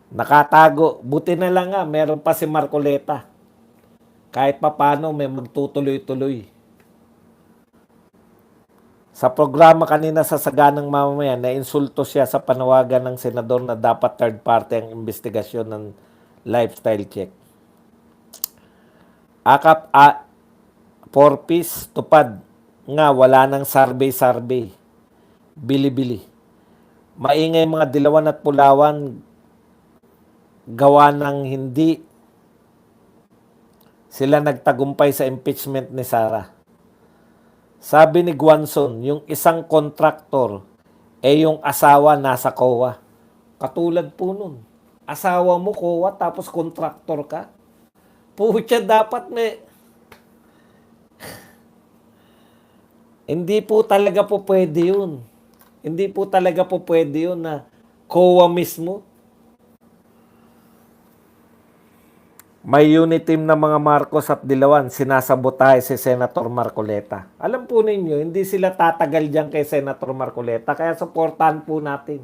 Nakatago. Buti na lang nga, meron pa si Marcoleta. Kahit papano may magtutuloy-tuloy. Sa programa kanina sa Saganang Mamamayan, na-insulto siya sa panawagan ng senador na dapat third party ang investigasyon ng lifestyle check. Akap 4-piece, tupad nga wala nang survey-survey. Bili-bili. Maingay mga Dilawan at Pulawan gawa ng hindi sila nagtagumpay sa impeachment ni Sara. Sabi ni Guanzon, yung isang kontraktor yung asawa nasa COA. Katulad po nun. Asawa mo COA tapos kontraktor ka. Pucha, dapat may... Hindi po talaga po pwede yun. Hindi po talaga po pwede yun na COA mismo. May unit team na mga Marcos at Dilawan, sinasabotahe si Senator Marcoleta. Alam po ninyo, hindi sila tatagal dyan kay Senator Marcoleta, kaya supportahan po natin.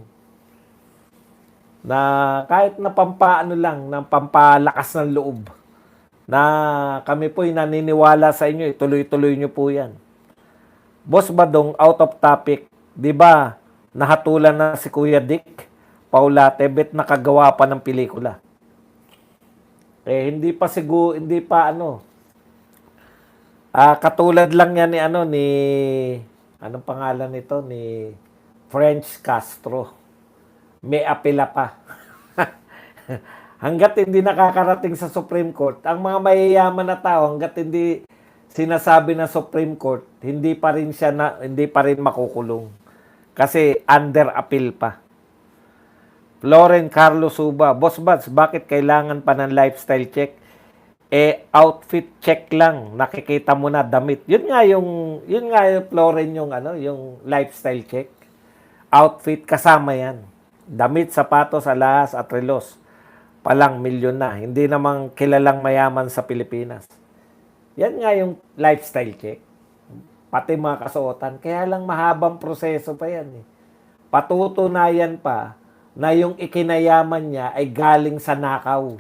Na kahit na pampaano lang, na pampalakas ng loob, na kami po'y naniniwala sa inyo, ituloy-tuloy nyo po yan. Boss Badong, out of topic, di ba nahatulan na si Kuya Dick Paulate, bet nakagawa pa ng pelikula. Hindi pa siguro, hindi pa katulad lang yan ni anong pangalan nito, ni French Castro. May apela pa. Hanggat hindi nakakarating sa Supreme Court, ang mga mayayaman na tao, hanggat hindi sinasabi na Supreme Court, hindi pa rin makukulong. Kasi under appeal pa. Lauren Carlos Suba, Boss Bats, bakit kailangan pa ng lifestyle check? Outfit check lang, nakikita mo na damit. Yun nga yung Lauren, yung lifestyle check. Outfit kasama yan. Damit, sapatos, alahas at relos. Palang milyon na. Hindi namang kilalang mayaman sa Pilipinas. Yan nga yung lifestyle check. Pati mga kasuotan. Kaya lang mahabang proseso pa yan. Patutunayan pa na yung ikinayaman niya ay galing sa nakaw.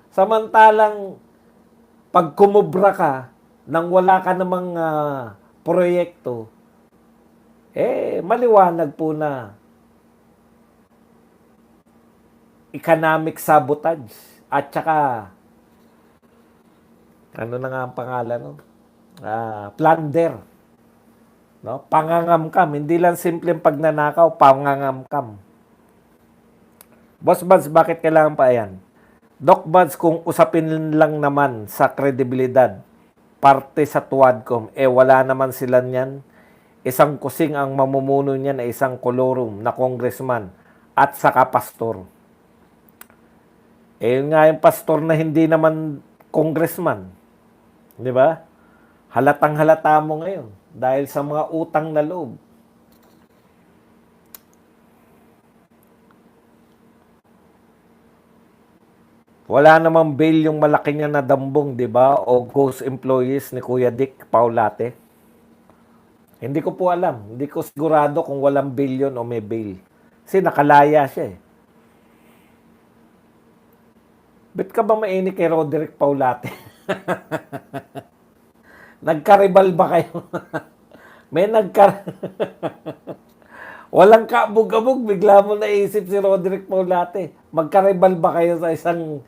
Samantalang pag kumubra ka nang wala ka namang proyekto, maliwanag po na economic sabotage at saka ano na nga ang pangalan plunder. No? Pangangamkam. Hindi lang simpleng pagnanakaw, pangangamkam. Boss Buds, bakit kailangan pa yan? Doc Buds, kung usapin lang naman sa kredibilidad, parte sa Tuadcom, wala naman sila niyan. Isang kusing ang mamumuno niyan ay isang kolorum na congressman at saka pastor. Yun nga yung pastor na hindi naman congressman. Di ba? Halatang halata mo ngayon. Dahil sa mga utang na loob. Wala namang bail yung malaki niya na dambong, di ba? O ghost employees ni Kuya Dick Paulate. Hindi ko po alam. Hindi ko sigurado kung walang bail yun o may bail. Kasi nakalaya siya Bet ka ba mainik kay Roderick Paulate? Nagkaribal ba kayo? May Walang kabog-abog, bigla mo naisip si Roderick Paulate. Magkaribal ba kayo sa isang...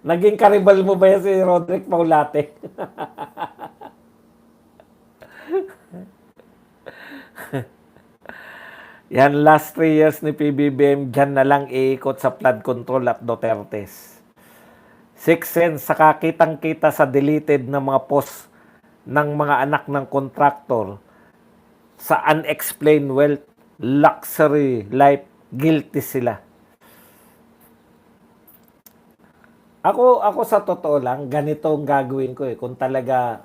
Naging karibal mo ba yan si Roderick Paulate? Yan, last 3 years ni PBBM, dyan na lang iikot sa flood control at Dutertes. 6 cents sa kakitang-kita sa deleted na mga post ng mga anak ng kontraktor sa unexplained wealth, luxury life, guilty sila. Ako sa totoo lang, ganito ang gagawin ko kung talaga...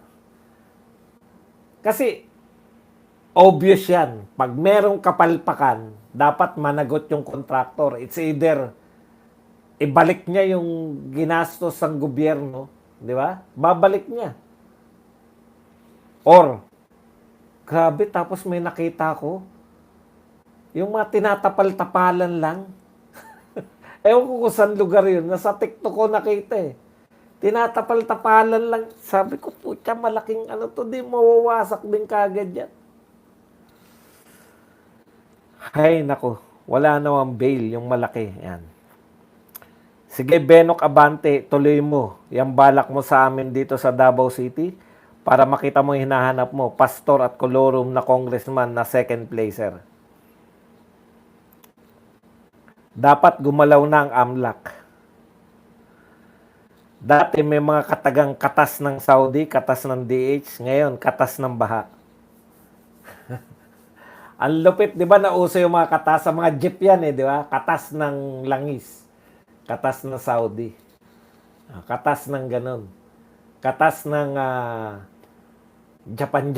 Kasi, obvious yan. Pag merong kapalpakan, dapat managot yung kontraktor. It's either ibalik niya yung ginastos ng gobyerno, di ba? Babalik niya. Or, grabe, tapos may nakita ko, Yung mga tinatapal-tapalan lang. Ewan ko kung saan lugar yun. Nasa TikTok ko nakita eh. Tinatapal-tapalan lang. Sabi ko, putya, malaking ano to, di mawawasak din kagad yan. Ay, nako. Wala namang bail yung malaki. Yan. Sige, Benok Abante, tuloy mo. Yung balak mo sa amin dito sa Davao City para makita mo yung hinahanap mo, pastor at kolorum na congressman na second placer. Dapat gumalaw na ang AMLAC. Dati may mga katagang katas ng Saudi, katas ng DH, ngayon katas ng baha. Ang lupit, di ba, nauso yung mga katas sa mga jeep yan eh, di ba? Katas ng langis. Katas ng Saudi. Katas ng ganun. Katas ng Japan.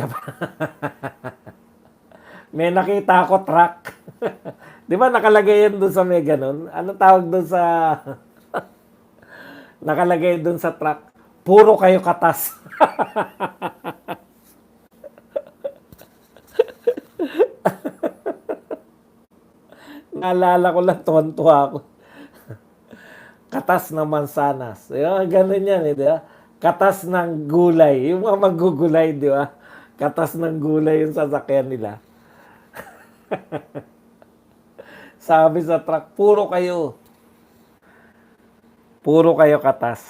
May nakita ako truck. Di ba nakalagay yun doon sa may ganun? Ano tawag doon sa... nakalagay doon sa truck? Puro kayo katas. Naalala ko lang, tuwan-tuwa ako. Katas ng mansanas. Yung ganun yan, di ba? Katas ng gulay. Yung mga magugulay, di ba? Katas ng gulay yung sasakyan nila. Sabi sa truck, puro kayo katas.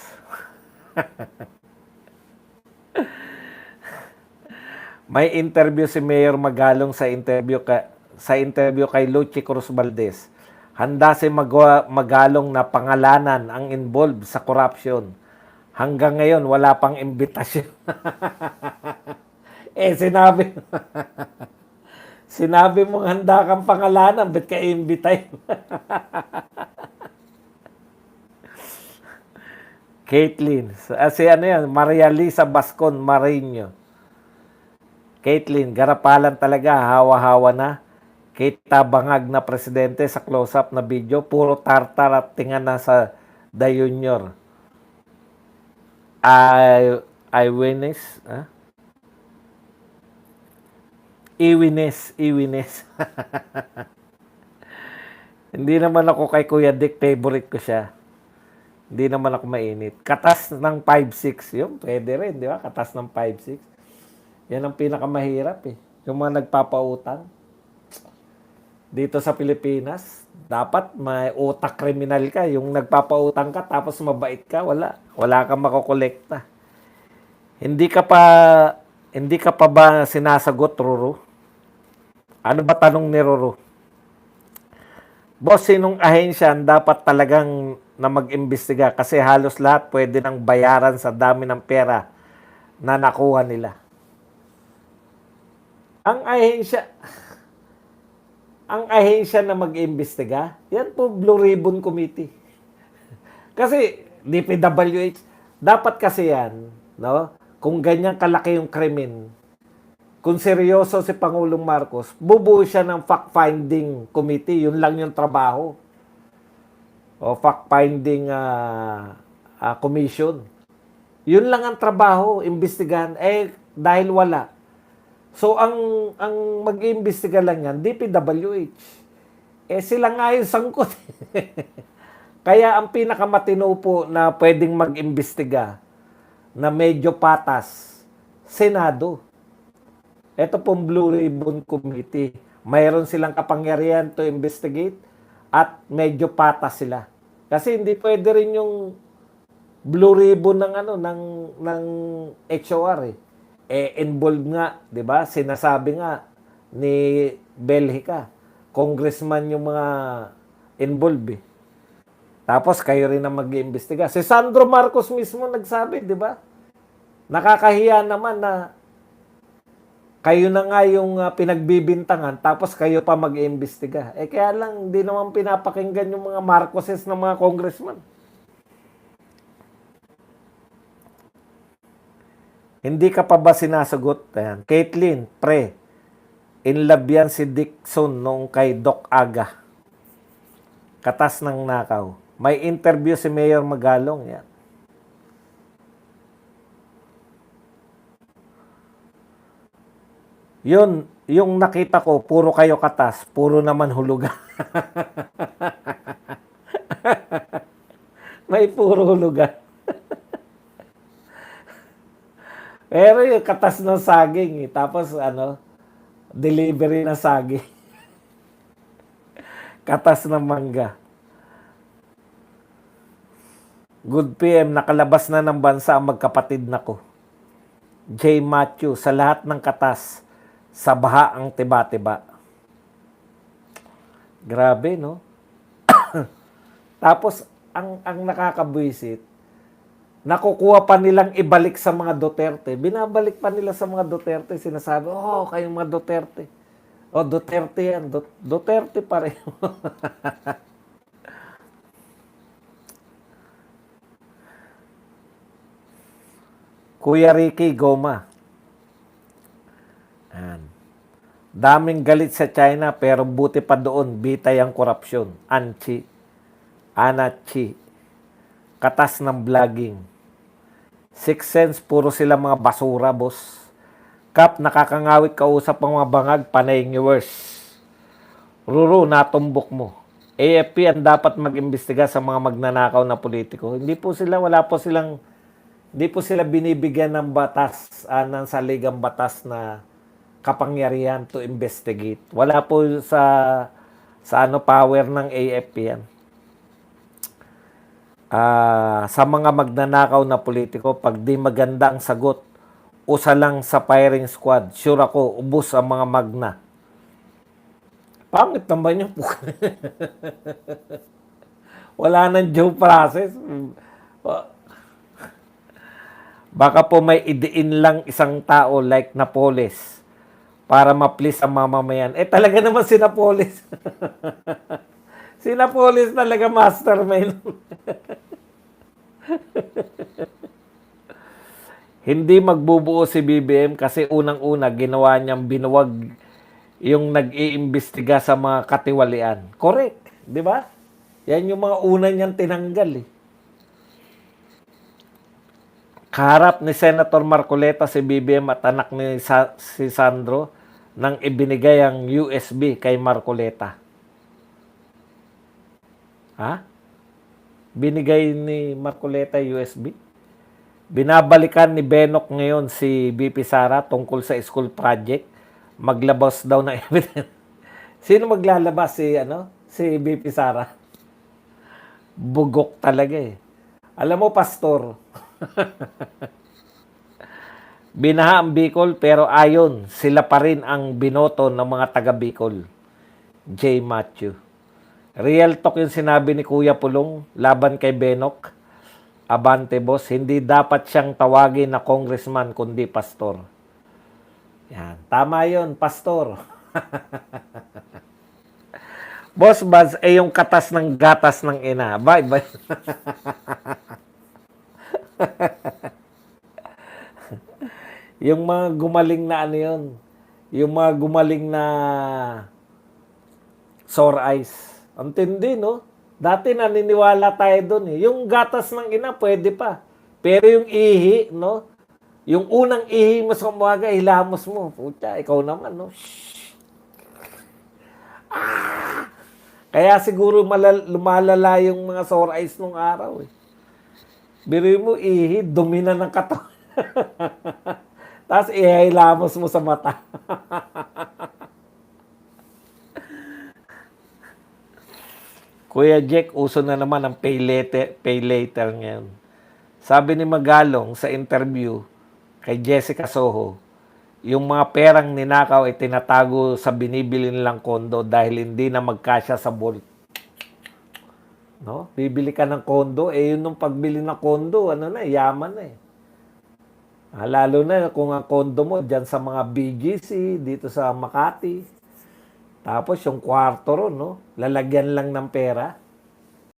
May interview si Mayor Magalong sa interview kay Luchi Cruz Valdez. Handa si Magalong na pangalanan ang involved sa corruption. Hanggang ngayon, wala pang imbitasyon. Sinabi mong handa kang pangalanan, ba't ka imbitay? Caitlyn. Maria Lisa Bascon Marino. Caitlyn, garapalan talaga, hawa-hawa na. Kita bangag na presidente sa close-up na video, puro tartar at tinga na sa The Junior. Iwines. Hindi naman ako kay Kuya Dick, favorite ko siya. Hindi naman ako mainit. Katas ng 5'6", yun, pwede rin, di ba? Katas ng 5'6". Yan ang pinakamahirap eh. Yung mga nagpapautang. Dito sa Pilipinas, dapat may utak kriminal ka. Yung nagpapautang ka, tapos mabait ka, wala. Wala kang makokolekta. Hindi ka pa ba sinasagot, Ruru? Ano ba tanong ni Ruru? Boss, sinong ahensya dapat talagang na mag-imbestiga? Kasi halos lahat pwede nang bayaran sa dami ng pera na nakuha nila. Ang ahensya na mag-imbestiga, yan po Blue Ribbon Committee. Kasi DPWH, dapat kasi yan, no? Kung ganyan kalaki yung krimen, kung seryoso si Pangulong Marcos, bubuo siya ng fact-finding committee. Yun lang yung trabaho. O fact-finding commission. Yun lang ang trabaho, imbestigahan. Dahil wala. So, ang mag-iimbestiga lang yan, DPWH. Sila nga yung sangkot. Kaya ang pinakamatino po na pwedeng mag-imbestiga na medyo patas, Senado. Ito pong Blue Ribbon Committee. Mayroon silang kapangyarihan to investigate at medyo patas sila. Kasi hindi pwede rin yung Blue Ribbon ng HOR eh. Involved nga, 'di ba? Sinasabi nga ni Belhica, congressman yung mga involved eh. Tapos kayo rin ang mag-iimbestiga. Si Sandro Marcos mismo nagsabi, 'di ba? Nakakahiya naman na kayo na nga yung pinagbibintangan, tapos kayo pa mag-iimbestiga. Kaya lang, hindi naman pinapakinggan yung mga Marcoses ng mga congressman. Hindi ka pa ba sinasagot? Ayan. Caitlyn, pre, in love yan si Dixon noong kay Doc Aga. Katas ng nakaw. May interview si Mayor Magalong. Yan. Yun, yung nakita ko, puro kayo katas, puro naman hulugan. May puro hulugan. Pero yung katas ng saging, eh. Tapos ano, delivery ng saging. Katas ng mangga. Good PM, nakalabas na ng bansa ang magkapatid na ko. J. Matthew, sa lahat ng katas, sa baha ang tiba-tiba. Grabe, no? Tapos, ang nakakabwisit, nakukuha pa nilang ibalik sa mga Duterte. Binabalik pa nila sa mga Duterte. Sinasabi, kayong mga Duterte. Duterte yan. Duterte pa rin. Kuya Ricky Goma. Yan. Daming galit sa China pero buti pa doon, bitay ang korupsyon. Anachi. Katas ng vlogging. Six Sense, puro sila mga basura, boss. Kap, nakakangawit kausap ang mga bangag, panay viewers. Ruru, natumbok mo. AFP ang dapat mag-imbestiga sa mga magnanakaw na politiko. Hindi po sila binibigyan ng batas, ng saligang batas na kapangyarihan to investigate. Wala po sa power ng AFP yan. Sa mga magnanakaw na politiko, pag di maganda ang sagot, usa lang sa firing squad. Sure ako, ubos ang mga magna. Pangit naman yun po. Wala nang due process. Baka po may idiin lang isang tao like Napoles para ma-please ang mamamayan. Talaga naman si Napoles. Si Napoles talaga mastermind. Hindi magbubuo si BBM kasi unang-una ginawa niyang binuwag yung nag-iimbestiga sa mga katiwalian. Correct, di ba? Yan yung mga una niyang tinanggal. Kaharap ni Senator Marcoleta si BBM at anak ni si Sandro nang ibinigay ang USB kay Marcoleta. Binigay ni Marcoleta USB? Binabalikan ni Benok ngayon si BP Sara tungkol sa school project. Maglabas daw ng evidence. Sino maglalabas? Si BP Sara. Bugok talaga eh. Alam mo, pastor, binaha ang Bicol pero ayon, sila pa rin ang binoto ng mga taga Bicol. J. Matthew. Real talk yung sinabi ni Kuya Pulong laban kay Benok. Abante boss, hindi dapat siyang tawagin na congressman kundi pastor. Yan, tama yun, pastor. Boss Buzz, yung katas ng gatas ng ina. Bye. Yung mga gumaling na yun. Yung mga gumaling na sore eyes. Ang tindi, no? Dati naniniwala tayo doon eh. Yung gatas ng ina, pwede pa. Pero yung ihi, no? Yung unang ihi mo sa umaga, hilamos mo. Pucha, ikaw naman, no? Kaya siguro lumalala yung mga sore eyes nung araw eh. Biro mo, ihi, dumi na ng katawan. Tapos ihilamos mo sa mata. Kuya Jack, uso na naman ang pay later ngayon. Sabi ni Magalong sa interview kay Jessica Soho, yung mga perang ninakaw ay tinatago sa binibili nilang kondo dahil hindi na magkasya sa vault. No? Bibili ka ng kondo, yun nung pagbili ng kondo, yaman na eh. Lalo na kung ang kondo mo dyan sa mga BGC, dito sa Makati. Tapos yung kwarto ron, no? Lalagyan lang ng pera.